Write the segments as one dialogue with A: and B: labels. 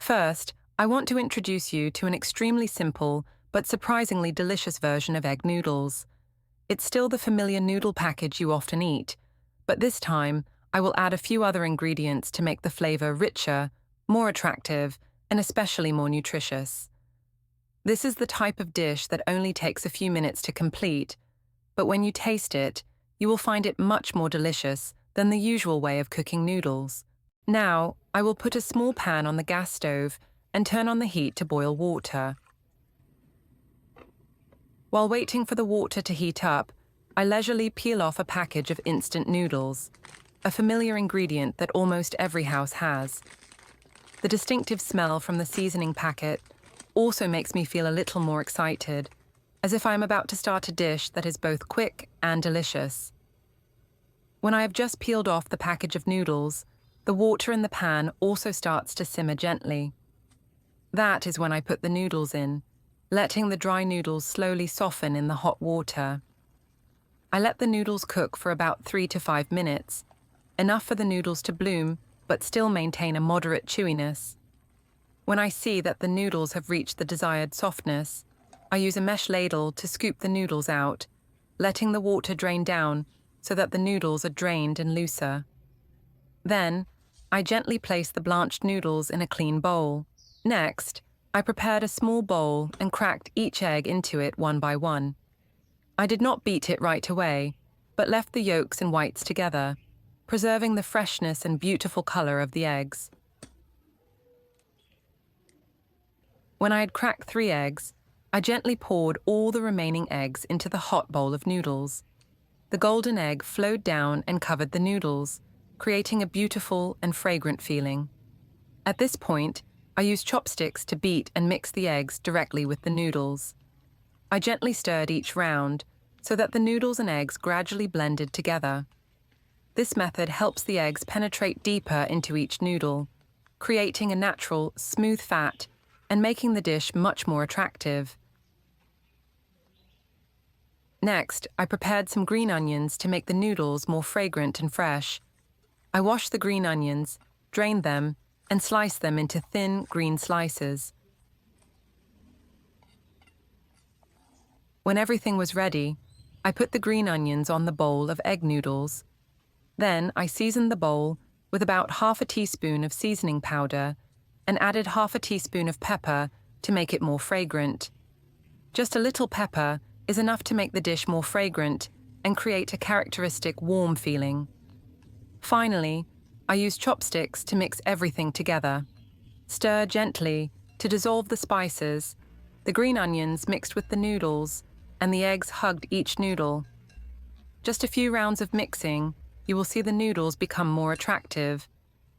A: First, I want to introduce you to an extremely simple but surprisingly delicious version of egg noodles. It's still the familiar noodle package you often eat, but this time I will add a few other ingredients to make the flavor richer, more attractive, and especially more nutritious. This is the type of dish that only takes a few minutes to complete, but when you taste it, you will find it much more delicious than the usual way of cooking noodles. Now, I will put a small pan on the gas stove and turn on the heat to boil water. While waiting for the water to heat up, I leisurely peel off a package of instant noodles, a familiar ingredient that almost every house has. The distinctive smell from the seasoning packet also makes me feel a little more excited, as if I am about to start a dish that is both quick and delicious. When I have just peeled off the package of noodles, the water in the pan also starts to simmer gently. That is when I put the noodles in, letting the dry noodles slowly soften in the hot water. I let the noodles cook for about 3 to 5 minutes, enough for the noodles to bloom but still maintain a moderate chewiness. When I see that the noodles have reached the desired softness, I use a mesh ladle to scoop the noodles out, letting the water drain down so that the noodles are drained and looser. Then, I gently place the blanched noodles in a clean bowl. Next, I prepared a small bowl and cracked each egg into it one by one. I did not beat it right away, but left the yolks and whites together, preserving the freshness and beautiful color of the eggs. When I had cracked 3 eggs, I gently poured all the remaining eggs into the hot bowl of noodles. The golden egg flowed down and covered the noodles, creating a beautiful and fragrant feeling. At this point, I used chopsticks to beat and mix the eggs directly with the noodles. I gently stirred each round so that the noodles and eggs gradually blended together. This method helps the eggs penetrate deeper into each noodle, creating a natural, smooth fat and making the dish much more attractive. Next, I prepared some green onions to make the noodles more fragrant and fresh. I washed the green onions, drained them, and sliced them into thin green slices. When everything was ready, I put the green onions on the bowl of egg noodles. Then I seasoned the bowl with about half a teaspoon of seasoning powder and added half a teaspoon of pepper to make it more fragrant. Just a little pepper is enough to make the dish more fragrant and create a characteristic warm feeling. Finally, I use chopsticks to mix everything together. Stir gently to dissolve the spices, the green onions mixed with the noodles, and the eggs hugged each noodle. Just a few rounds of mixing, you will see the noodles become more attractive,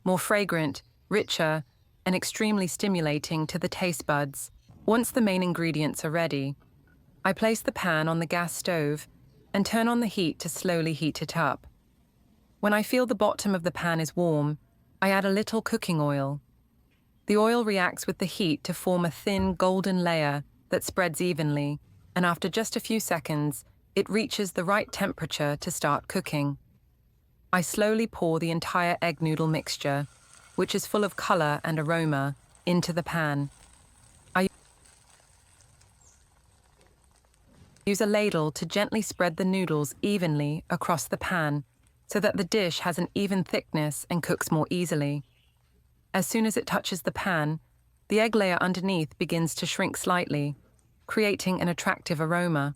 A: more fragrant, richer, and extremely stimulating to the taste buds. Once the main ingredients are ready, I place the pan on the gas stove and turn on the heat to slowly heat it up. When I feel the bottom of the pan is warm, I add a little cooking oil. The oil reacts with the heat to form a thin golden layer that spreads evenly, and after just a few seconds, it reaches the right temperature to start cooking. I slowly pour the entire egg noodle mixture, which is full of color and aroma, into the pan. I use a ladle to gently spread the noodles evenly across the pan so that the dish has an even thickness and cooks more easily. As soon as it touches the pan, the egg layer underneath begins to shrink slightly, creating an attractive aroma.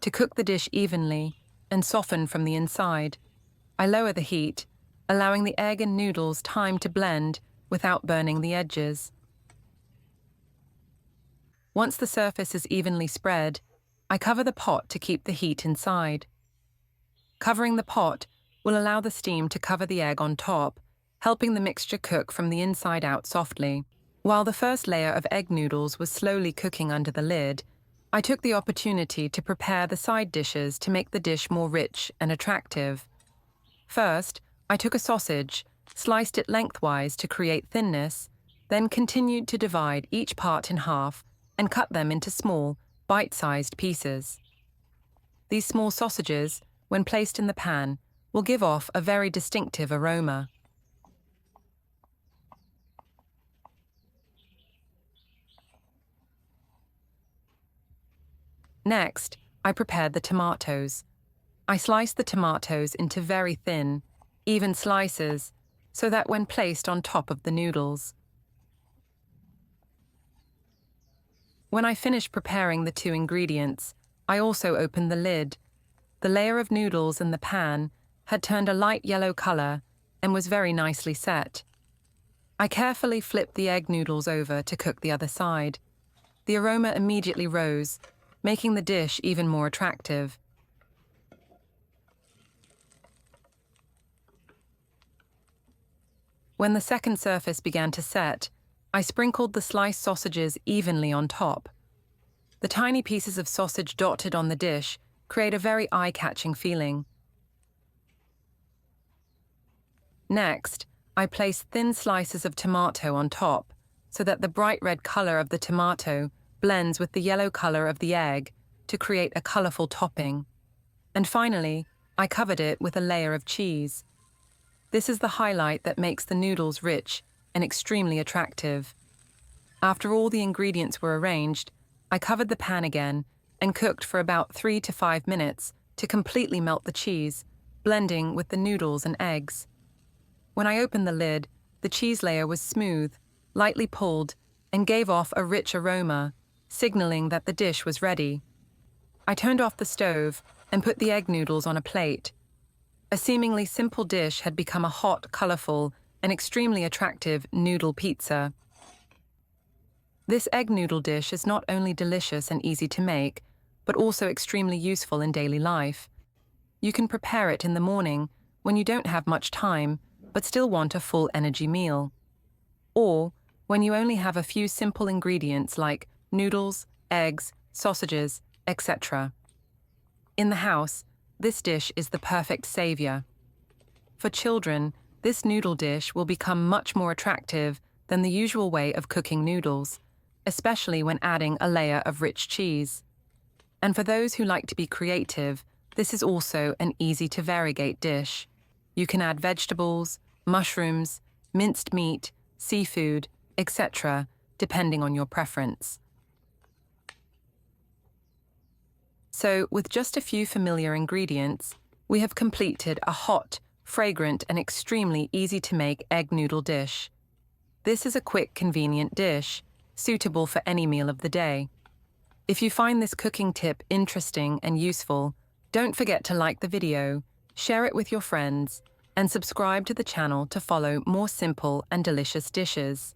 A: To cook the dish evenly and soften from the inside, I lower the heat, allowing the egg and noodles time to blend without burning the edges. Once the surface is evenly spread, I cover the pot to keep the heat inside. Covering the pot will allow the steam to cover the egg on top, helping the mixture cook from the inside out softly. While the first layer of egg noodles was slowly cooking under the lid, I took the opportunity to prepare the side dishes to make the dish more rich and attractive. First, I took a sausage, sliced it lengthwise to create thinness, then continued to divide each part in half and cut them into small, bite-sized pieces. These small sausages, when placed in the pan, will give off a very distinctive aroma. Next, I prepared the tomatoes. I sliced the tomatoes into very thin, even slices, so that when placed on top of the noodles. When I finished preparing the two ingredients, I also opened the lid. The layer of noodles in the pan had turned a light yellow color and was very nicely set. I carefully flipped the egg noodles over to cook the other side. The aroma immediately rose, making the dish even more attractive. When the second surface began to set, I sprinkled the sliced sausages evenly on top. The tiny pieces of sausage dotted on the dish create a very eye-catching feeling. Next, I placed thin slices of tomato on top so that the bright red color of the tomato blends with the yellow color of the egg to create a colorful topping. And finally, I covered it with a layer of cheese. This is the highlight that makes the noodles rich and extremely attractive. After all the ingredients were arranged, I covered the pan again and cooked for about 3 to 5 minutes to completely melt the cheese, blending with the noodles and eggs. When I opened the lid, the cheese layer was smooth, lightly pulled, and gave off a rich aroma, signaling that the dish was ready. I turned off the stove and put the egg noodles on a plate. A seemingly simple dish had become a hot, colorful, and extremely attractive noodle pizza. This egg noodle dish is not only delicious and easy to make, but also extremely useful in daily life. You can prepare it in the morning when you don't have much time, but still want a full energy meal. Or when you only have a few simple ingredients like noodles, eggs, sausages, etc. In the house, this dish is the perfect savior. For children, this noodle dish will become much more attractive than the usual way of cooking noodles, especially when adding a layer of rich cheese. And for those who like to be creative, this is also an easy-to-variegate dish. You can add vegetables, mushrooms, minced meat, seafood, etc., depending on your preference. So, with just a few familiar ingredients, we have completed a hot, fragrant, and extremely easy-to-make egg noodle dish. This is a quick, convenient dish, suitable for any meal of the day. If you find this cooking tip interesting and useful, don't forget to like the video, share it with your friends, and subscribe to the channel to follow more simple and delicious dishes.